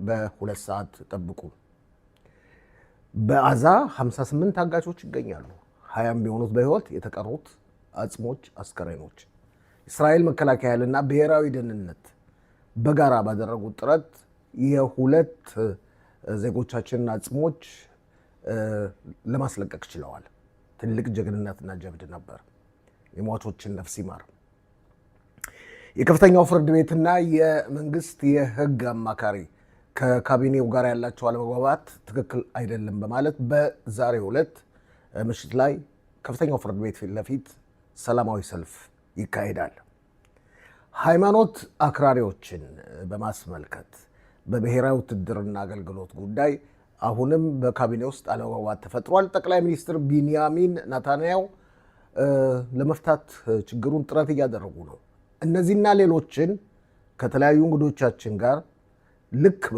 በ2 ሰዓት ጠብቁ። በጋዛ 58 ታጋቾች ይገኛሉ። 20 የሚሆኑት በህይወት የተቀሩት አጽሞች አስከሬኖች። እስራኤል መከላከያ ኃይልና ብሔራዊ ደህንነት በጋራ ባደረጉት ጥረት የሁለት ዜጎቻችንን አጽሞች ለማስለቀቅ ችለዋል። ትልቅ ጀግንነትና ጀብድ ነበር። የሟቾችን ነፍስ ይማር። የከፍተኛው ፍርድ ቤትና የመንግስት የህግ አማካሪ ከካቢኔው ጋር ያላቸው አለመግባባት ትክክል አይደለም በማለት በዛሬው ዕለት ምሽት ላይ ከፍተኛው ፍርድ ቤት ፊት ለፊት ሰላማዊ ሰልፍ ይካሄዳል። ሃይማኖት አክራሪዎችን በማስመልከት በብሔራዊ ውትድርና አገልግሎት ጉዳይ አሁንም በካቢኔ ውስጥ አለመግባባት ተፈጥሯል። ጠቅላይ ሚኒስትር ቢንያሚን ኔታንያሁ ለመፍታት ችግሩን ጥረት እያደረጉ ነው። እነዚህና ሌሎችን ከተለያዩ እንግዶቻችን ጋር ልክ